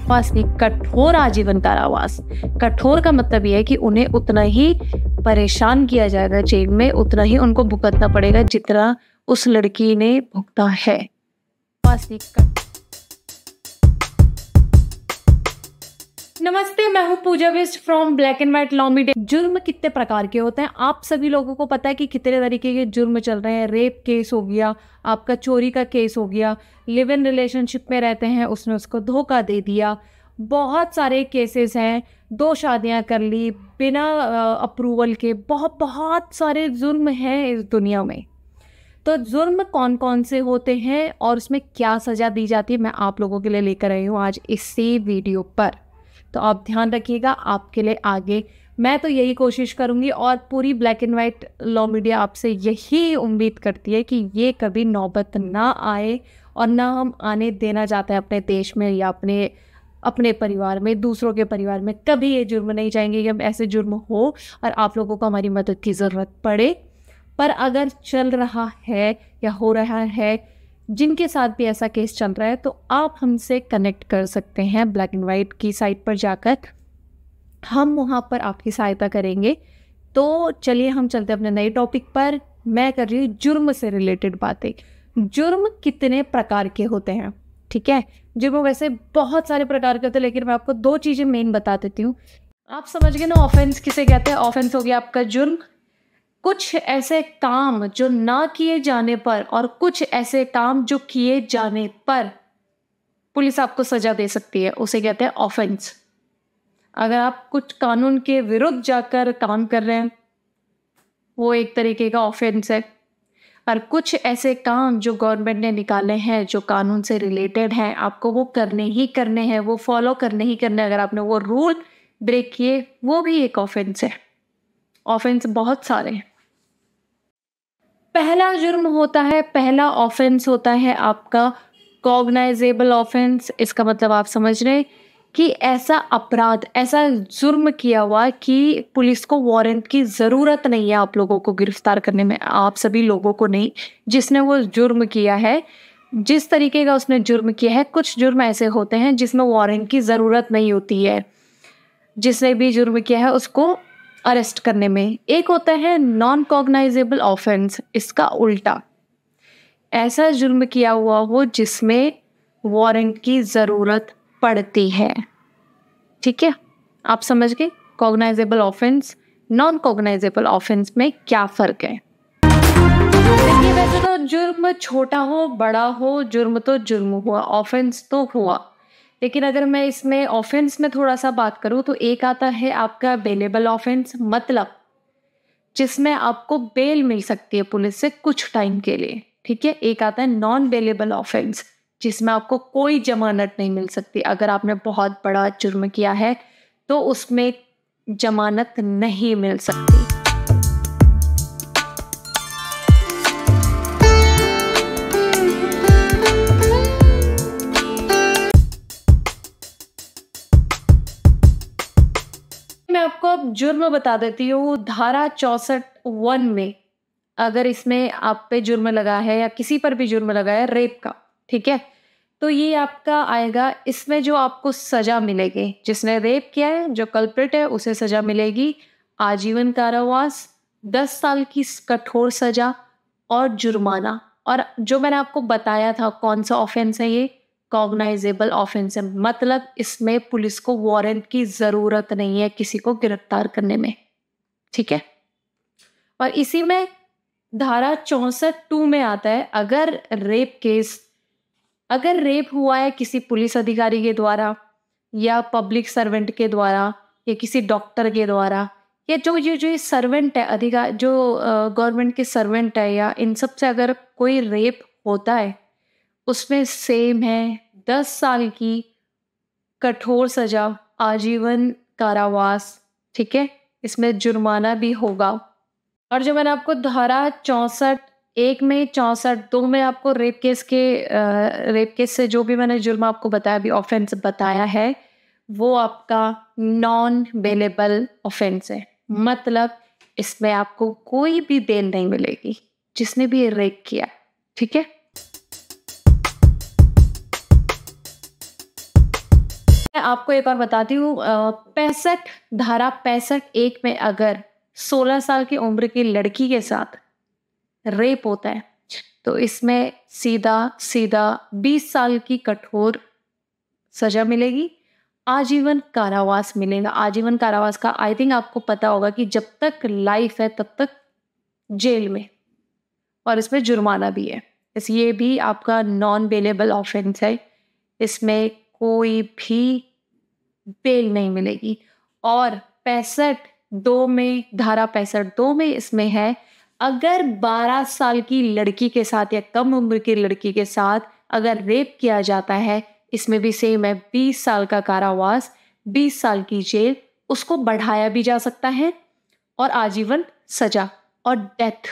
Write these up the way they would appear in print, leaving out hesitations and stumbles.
कारावास नहीं, कठोर आजीवन कारावास। कठोर का मतलब ये है कि उन्हें उतना ही परेशान किया जाएगा जेल में, उतना ही उनको भुगतना पड़ेगा जितना उस लड़की ने भुगता है। नमस्ते, मैं हूँ Pooja West from black and white law media. जुर्म कितने प्रकार के होते हैं आप सभी लोगों को पता है कि कितने तरीके के जुर्म चल रहे हैं। रेप केस हो गया, आपका चोरी का केस हो गया, लिव इन रिलेशनशिप में रहते हैं, उसने उसको धोखा दे दिया, बहुत सारे केसेस हैं, 2 शादियां कर ली बिना अप्रूवल के, बहुत बहुत सारे जुर्म हैं इस दुनिया में। तो जुर्म कौन कौन से होते हैं और उसमें क्या सज़ा दी जाती है, मैं आप लोगों के लिए लेकर आई हूँ आज इसी वीडियो पर। तो आप ध्यान रखिएगा, आपके लिए आगे मैं तो यही कोशिश करूंगी और पूरी black and white law media आपसे यही उम्मीद करती है कि ये कभी नौबत ना आए और ना हम आने देना चाहते हैं अपने देश में या अपने परिवार में, दूसरों के परिवार में। कभी ये जुर्म नहीं चाहेंगे कि हम ऐसे जुर्म हो और आप लोगों को हमारी मदद की ज़रूरत पड़े। पर अगर चल रहा है या हो रहा है, जिनके साथ भी ऐसा केस चल रहा है, तो आप हमसे कनेक्ट कर सकते हैं ब्लैक एंड वाइट की साइट पर जाकर, हम वहाँ पर आपकी सहायता करेंगे। तो चलिए हम चलते हैं अपने नए टॉपिक पर। मैं कर रही हूँ जुर्म से रिलेटेड बातें। जुर्म कितने प्रकार के होते हैं, ठीक है। जुर्म वैसे बहुत सारे प्रकार के होते हैं, लेकिन मैं आपको 2 चीज़ें मेन बता देती हूँ। आप समझ गए ना, ऑफेंस किसे कहते हैं। ऑफेंस हो गया आपका जुर्म, कुछ ऐसे काम जो ना किए जाने पर और कुछ ऐसे काम जो किए जाने पर पुलिस आपको सजा दे सकती है, उसे कहते हैं ऑफेंस। अगर आप कुछ कानून के विरुद्ध जाकर काम कर रहे हैं, वो एक तरीके का ऑफेंस है। और कुछ ऐसे काम जो गवर्नमेंट ने निकाले हैं, जो कानून से रिलेटेड हैं, आपको वो करने ही करने हैं, वो फॉलो करने ही करने हैं। अगर आपने वो रूल ब्रेक किए, वो भी एक ऑफेंस है। ऑफेंस बहुत सारे हैं। पहला जुर्म होता है, पहला ऑफेंस होता है आपका कॉग्नाइजेबल ऑफेंस। इसका मतलब आप समझ रहे हैं कि ऐसा अपराध, ऐसा जुर्म किया हुआ कि पुलिस को वारंट की ज़रूरत नहीं है आप लोगों को गिरफ्तार करने में। आप सभी लोगों को नहीं, जिसने वो जुर्म किया है, जिस तरीके का उसने जुर्म किया है। कुछ जुर्म ऐसे होते हैं जिसमें वारंट की ज़रूरत नहीं होती है, जिसने भी जुर्म किया है उसको अरेस्ट करने में। एक होता है नॉन कॉग्नाइजेबल ऑफेंस, इसका उल्टा, ऐसा जुर्म किया हुआ हो जिसमें वारंट की ज़रूरत पड़ती है, ठीक है। आप समझ गए cognisable offence, non cognisable offence में क्या फ़र्क है। देखिए, वैसे तो जुर्म छोटा हो बड़ा हो, जुर्म तो जुर्म हुआ, ऑफेंस तो हुआ। लेकिन अगर मैं इसमें ऑफेंस में थोड़ा सा बात करूं तो एक आता है आपका बेलेबल ऑफेंस, मतलब जिसमें आपको बेल मिल सकती है पुलिस से कुछ टाइम के लिए, ठीक है। एक आता है नॉन बेलेबल ऑफेंस, जिसमें आपको कोई जमानत नहीं मिल सकती। अगर आपने बहुत बड़ा जुर्म किया है तो उसमें जमानत नहीं मिल सकती। मैं आपको अब जुर्म बता देती हूँ। धारा 64(1) में अगर इसमें आप पे जुर्म लगा है या किसी पर भी जुर्म लगा है रेप का, ठीक है, तो ये आपका आएगा। इसमें जो आपको सजा मिलेगी, जिसने रेप किया है, जो कल्प्रिट है, उसे सजा मिलेगी आजीवन कारावास, 10 साल की कठोर सजा और जुर्माना। और जो मैंने आपको बताया था कौन सा ऑफेंस है, ये कॉग्नाइजेबल ऑफेंस है, मतलब इसमें पुलिस को वारंट की ज़रूरत नहीं है किसी को गिरफ्तार करने में, ठीक है। और इसी में धारा 64(2) में आता है, अगर रेप केस, अगर रेप हुआ है किसी पुलिस अधिकारी के द्वारा या पब्लिक सर्वेंट के द्वारा या किसी डॉक्टर के द्वारा, या जो ये सर्वेंट है, अधिकार जो गवर्नमेंट के सर्वेंट है, या इन सब से अगर कोई रेप होता है, उसमें सेम है 10 साल की कठोर सजा, आजीवन कारावास, ठीक है। इसमें जुर्माना भी होगा। और जो मैंने आपको धारा 64(1) में, 64(2) में आपको रेप केस से जो भी मैंने जुर्म आपको बताया, भी ऑफेंस बताया है, वो आपका नॉन बेलेबल ऑफेंस है। मतलब इसमें आपको कोई भी बेल नहीं मिलेगी जिसने भी रेप किया, ठीक है। मैं आपको एक और बताती हूँ, 65 धारा 65(1) में अगर 16 साल की उम्र की लड़की के साथ रेप होता है तो इसमें सीधा सीधा 20 साल की कठोर सजा मिलेगी, आजीवन कारावास मिलेगा। आजीवन कारावास का आई थिंक आपको पता होगा कि जब तक लाइफ है तब तक जेल में, और इसमें जुर्माना भी है। ये भी आपका नॉन बेलेबल ऑफेंस है, इसमें कोई भी बेल नहीं मिलेगी। और 65(2) में, धारा 65(2) में इसमें है, अगर 12 साल की लड़की के साथ या कम उम्र की लड़की के साथ अगर रेप किया जाता है, इसमें भी सेम है, 20 साल का कारावास, 20 साल की जेल, उसको बढ़ाया भी जा सकता है, और आजीवन सजा और डेथ।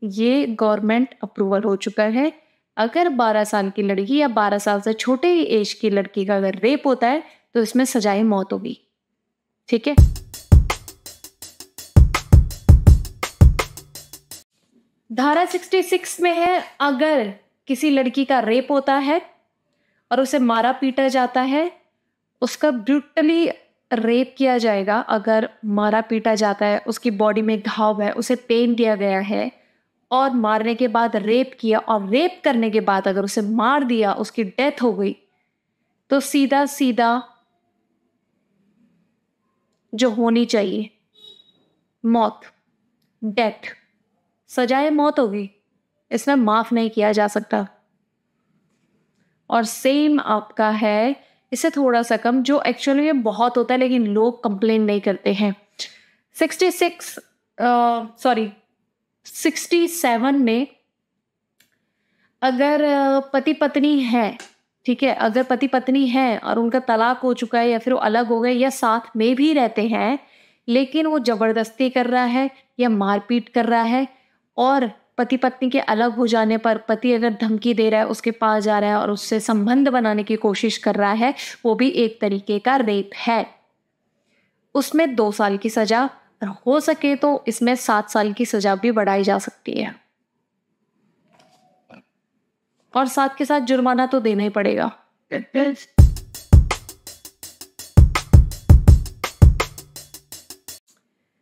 ये गवर्नमेंट अप्रूवल हो चुका है। अगर 12 साल की लड़की या 12 साल से छोटे ही एज की लड़की का अगर रेप होता है तो इसमें सजाए मौत होगी। ठीक है। धारा 66 में है, अगर किसी लड़की का रेप होता है और उसे मारा पीटा जाता है, उसका ब्रूटली रेप किया जाएगा। अगर मारा पीटा जाता है, उसकी बॉडी में घाव है, उसे पेन दिया गया है, और मारने के बाद रेप किया, और रेप करने के बाद अगर उसे मार दिया, उसकी डेथ हो गई, तो सीधा सीधा जो होनी चाहिए मौत, डेथ, सजाए मौत होगी, इसमें माफ नहीं किया जा सकता। और सेम आपका है, इससे थोड़ा सा कम, जो एक्चुअली में बहुत होता है लेकिन लोग कंप्लेन नहीं करते हैं। 67 में अगर पति पत्नी है, ठीक है, अगर पति पत्नी है और उनका तलाक हो चुका है या फिर वो अलग हो गए या साथ में भी रहते हैं, लेकिन वो जबरदस्ती कर रहा है या मारपीट कर रहा है, और पति पत्नी के अलग हो जाने पर पति अगर धमकी दे रहा है, उसके पास जा रहा है और उससे संबंध बनाने की कोशिश कर रहा है, वो भी एक तरीके का रेप है। उसमें 2 साल की सजा, और हो सके तो इसमें 7 साल की सजा भी बढ़ाई जा सकती है, और साथ के साथ जुर्माना तो देना ही पड़ेगा।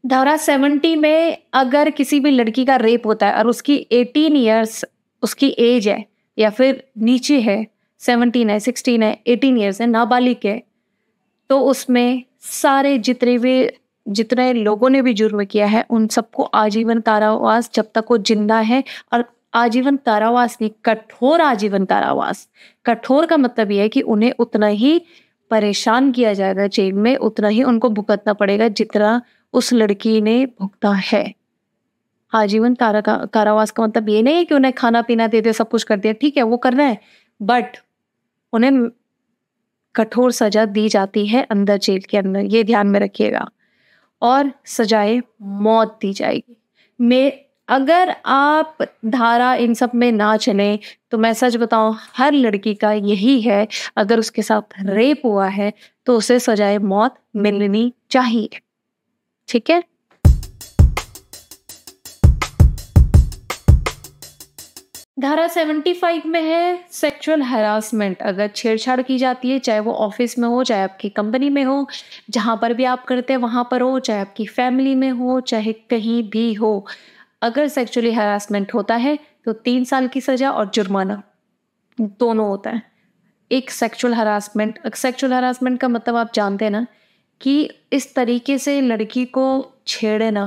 धारा 70 में अगर किसी भी लड़की का रेप होता है और उसकी 18 ईयर्स उसकी एज है या फिर नीचे है, 17 है, 16 है, 18 ईयर्स है, नाबालिग है, तो उसमें सारे जितने लोगों ने भी जुर्म किया है उन सबको आजीवन कारावास जब तक वो जिंदा है। और आजीवन कारावास नहीं, कठोर आजीवन कारावास। कठोर का मतलब ये है कि उन्हें उतना ही परेशान किया जाएगा जेल में, उतना ही उनको भुगतना पड़ेगा जितना उस लड़की ने भुगता है। आजीवन कारावास का मतलब ये नहीं है कि उन्हें खाना पीना दे दे, सब कुछ कर दिया, ठीक है वो करना है, बट उन्हें कठोर सजा दी जाती है अंदर, जेल के अंदर, ये ध्यान में रखिएगा। और सजाए मौत दी जाएगी। अगर आप धारा इन सब में ना चले तो मैं सच बताऊं, हर लड़की का यही है, अगर उसके साथ रेप हुआ है तो उसे सजाए मौत मिलनी चाहिए। ठीक है। धारा 75 में है सेक्सुअल हरासमेंट। अगर छेड़छाड़ की जाती है, चाहे वो ऑफिस में हो, चाहे आपकी कंपनी में हो, जहां पर भी आप करते हैं वहां पर हो, चाहे आपकी फैमिली में हो, चाहे कहीं भी हो, अगर सेक्सुअली हरासमेंट होता है तो 3 साल की सजा और जुर्माना दोनों होता है। एक सेक्सुअल हरासमेंट का मतलब आप जानते हैं ना, कि इस तरीके से लड़की को छेड़ना,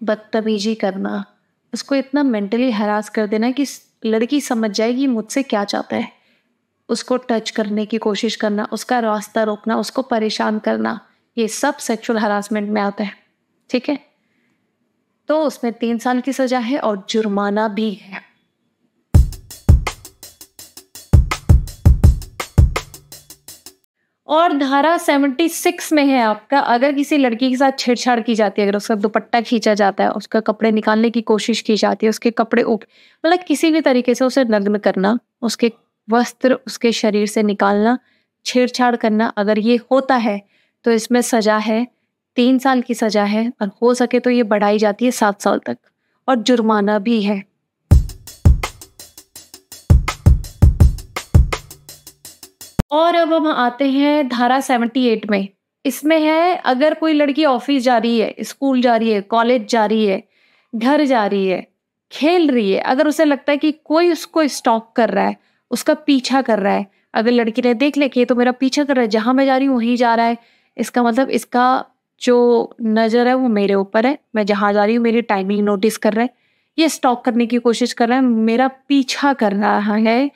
बदतमीजी करना, उसको इतना मेंटली हरास कर देना कि लड़की समझ जाएगी मुझसे क्या चाहता है, उसको टच करने की कोशिश करना, उसका रास्ता रोकना, उसको परेशान करना, ये सब सेक्सुअल हरासमेंट में आता है। ठीक है। तो उसमें 3 साल की सजा है और जुर्माना भी है। और धारा 76 में है आपका, अगर किसी लड़की के साथ छेड़छाड़ की जाती है, अगर उसका दुपट्टा खींचा जाता है, उसका कपड़े निकालने की कोशिश की जाती है, उसके कपड़े मतलब किसी भी तरीके से उसे नग्न करना, उसके वस्त्र उसके शरीर से निकालना, छेड़छाड़ करना, अगर ये होता है तो इसमें सजा है, 3 साल की सजा है, और हो सके तो ये बढ़ाई जाती है 7 साल तक, और जुर्माना भी है। और अब हम आते हैं धारा 78 में। इसमें है, अगर कोई लड़की ऑफिस जा रही है, स्कूल जा रही है, कॉलेज जा रही है, घर जा रही है, खेल रही है, अगर उसे लगता है कि कोई उसको स्टॉक कर रहा है, उसका पीछा कर रहा है, अगर लड़की ने देख ले कि ये तो मेरा पीछा कर रहा है, जहां मैं जा रही हूँ वहीं जा रहा है, इसका मतलब इसका जो नजर है वो मेरे ऊपर है, मैं जहां जा रही हूँ मेरी टाइमिंग नोटिस कर रहा है, ये स्टॉक करने की कोशिश कर रहा है, मेरा पीछा कर रहा है,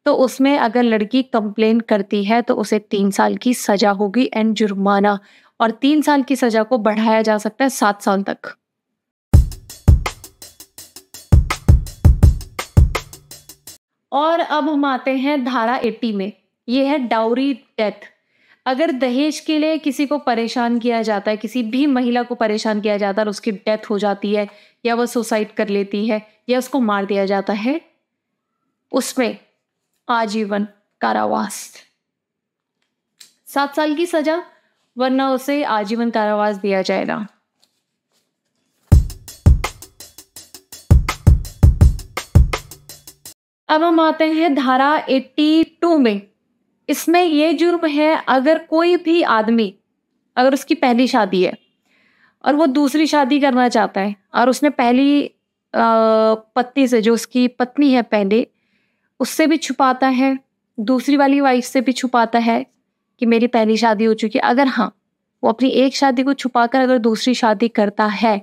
तो उसमें अगर लड़की कंप्लेन करती है तो उसे 3 साल की सजा होगी एंड जुर्माना, और 3 साल की सजा को बढ़ाया जा सकता है 7 साल तक। और अब हम आते हैं धारा 80 में। ये है डाउरी डेथ। अगर दहेज के लिए किसी को परेशान किया जाता है, किसी भी महिला को परेशान किया जाता है और उसकी डेथ हो जाती है, या वह सुसाइड कर लेती है, या उसको मार दिया जाता है, उसमें आजीवन कारावास, 7 साल की सजा, वरना उसे आजीवन कारावास दिया जाएगा। अब हम आते हैं धारा 82 में। इसमें ये जुर्म है, अगर कोई भी आदमी, अगर उसकी पहली शादी है और वो दूसरी शादी करना चाहता है, और उसने पहली पत्नी से, जो उसकी पत्नी है पहले, उससे भी छुपाता है, दूसरी वाली वाइफ से भी छुपाता है कि मेरी पहली शादी हो चुकी है, अगर हाँ वो अपनी एक शादी को छुपाकर अगर दूसरी शादी करता है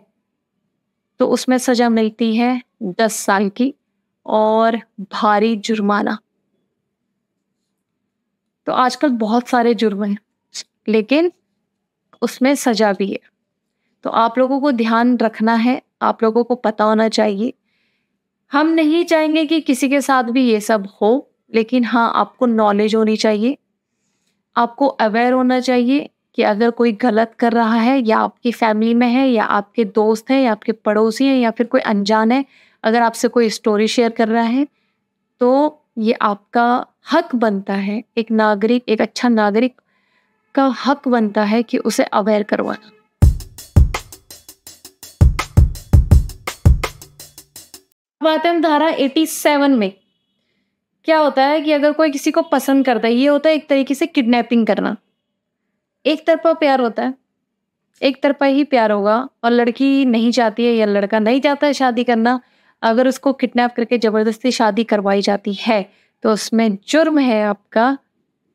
तो उसमें सजा मिलती है 10 साल की और भारी जुर्माना। तो आजकल बहुत सारे जुर्म हैं, लेकिन उसमें सजा भी है, तो आप लोगों को ध्यान रखना है, आप लोगों को पता होना चाहिए। हम नहीं चाहेंगे कि किसी के साथ भी ये सब हो, लेकिन हाँ आपको नॉलेज होनी चाहिए, आपको अवेयर होना चाहिए कि अगर कोई गलत कर रहा है, या आपकी फैमिली में है, या आपके दोस्त हैं, या आपके पड़ोसी हैं, या फिर कोई अनजान है, अगर आपसे कोई स्टोरी शेयर कर रहा है, तो ये आपका हक बनता है, एक नागरिक, एक अच्छा नागरिक का हक बनता है कि उसे अवेयर करवाना। अब आते हैं धारा 87 में। क्या होता है कि अगर कोई किसी को पसंद करता है, ये होता है एक तरीके से किडनैपिंग करना। एक तरफा प्यार होता है, एक तरफा ही प्यार होगा, और लड़की नहीं चाहती है या लड़का नहीं चाहता है शादी करना, अगर उसको किडनैप करके जबरदस्ती शादी करवाई जाती है तो उसमें जुर्म है आपका,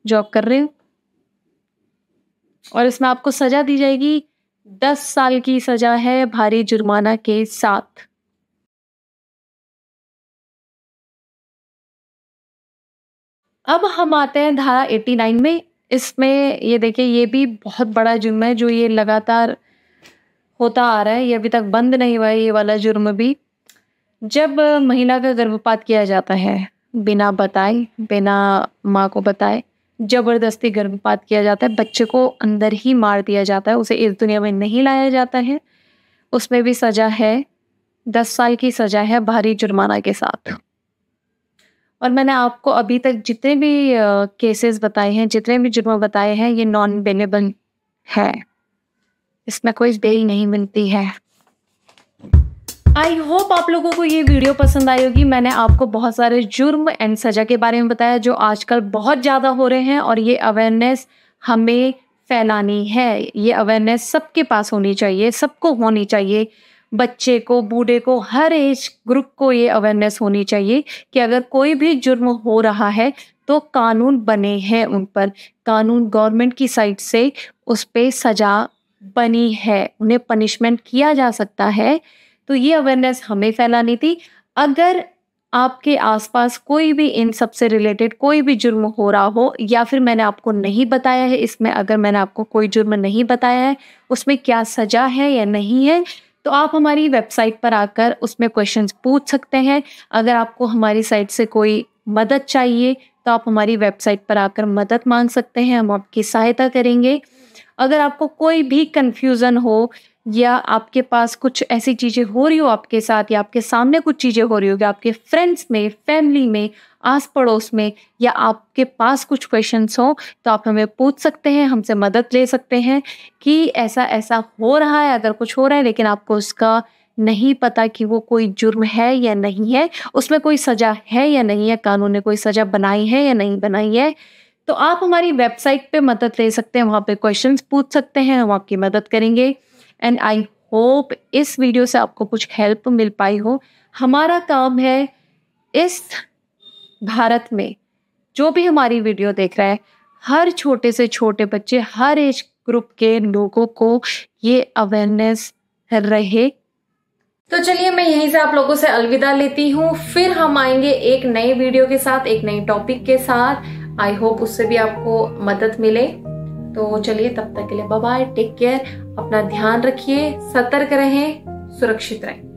जो आप कर रहे हो, और इसमें आपको सजा दी जाएगी, 10 साल की सजा है भारी जुर्माना के साथ। अब हम आते हैं धारा 89 में। इसमें ये देखिए, ये भी बहुत बड़ा जुर्म है, जो ये लगातार होता आ रहा है, ये अभी तक बंद नहीं हुआ है, ये वाला जुर्म भी। जब महिला का गर्भपात किया जाता है, बिना बताए, बिना माँ को बताए जबरदस्ती गर्भपात किया जाता है, बच्चे को अंदर ही मार दिया जाता है, उसे इस दुनिया में नहीं लाया जाता है, उसमें भी सजा है, 10 साल की सजा है भारी जुर्माना के साथ। और मैंने आपको अभी तक जितने भी केसेस बताए हैं, जितने भी जुर्म बताए हैं, ये नॉन बेलेबल है, इसमें कोई बेल नहीं मिलती है। आई होप आप लोगों को ये वीडियो पसंद आई होगी। मैंने आपको बहुत सारे जुर्म एंड सजा के बारे में बताया, जो आजकल बहुत ज़्यादा हो रहे हैं, और ये अवेयरनेस हमें फैलानी है, ये अवेयरनेस सबके पास होनी चाहिए, सबको होनी चाहिए, बच्चे को, बूढ़े को, हर एज ग्रुप को ये अवेयरनेस होनी चाहिए कि अगर कोई भी जुर्म हो रहा है तो कानून बने हैं उन पर, कानून गवर्नमेंट की साइड से उस पे सजा बनी है, उन्हें पनिशमेंट किया जा सकता है। तो ये अवेयरनेस हमें फैलानी थी। अगर आपके आसपास कोई भी इन सब से रिलेटेड कोई भी जुर्म हो रहा हो, या फिर मैंने आपको नहीं बताया है इसमें, अगर मैंने आपको कोई जुर्म नहीं बताया है उसमें क्या सजा है या नहीं है, तो आप हमारी वेबसाइट पर आकर उसमें क्वेश्चंस पूछ सकते हैं। अगर आपको हमारी साइट से कोई मदद चाहिए तो आप हमारी वेबसाइट पर आकर मदद मांग सकते हैं, हम आपकी सहायता करेंगे। अगर आपको कोई भी कंफ्यूजन हो, या आपके पास कुछ ऐसी चीज़ें हो रही हो आपके साथ, या आपके सामने कुछ चीज़ें हो रही हो, आपके फ्रेंड्स में, फैमिली में, आस पड़ोस में, या आपके पास कुछ क्वेश्चंस हो, तो आप हमें पूछ सकते हैं, हमसे मदद ले सकते हैं कि ऐसा ऐसा हो रहा है, अगर कुछ हो रहा है लेकिन आपको उसका नहीं पता कि वो कोई जुर्म है या नहीं है, उसमें कोई सज़ा है या नहीं है, कानून ने कोई सज़ा बनाई है या नहीं बनाई है, तो आप हमारी वेबसाइट पे मदद ले सकते हैं, वहाँ पे क्वेश्चंस पूछ सकते हैं, हम आपकी मदद करेंगे। एंड आई होप इस वीडियो से आपको कुछ हेल्प मिल पाई हो। हमारा काम है इस भारत में जो भी हमारी वीडियो देख रहा है, हर छोटे से छोटे बच्चे, हर एज ग्रुप के लोगों को ये अवेयरनेस रहे। तो चलिए मैं यहीं से आप लोगों से अलविदा लेती हूँ, फिर हम आएंगे एक नई वीडियो के साथ, एक नई टॉपिक के साथ। आई होप उससे भी आपको मदद मिले। तो चलिए तब तक के लिए बाय बाय, टेक केयर, अपना ध्यान रखिए, सतर्क रहें, सुरक्षित रहें।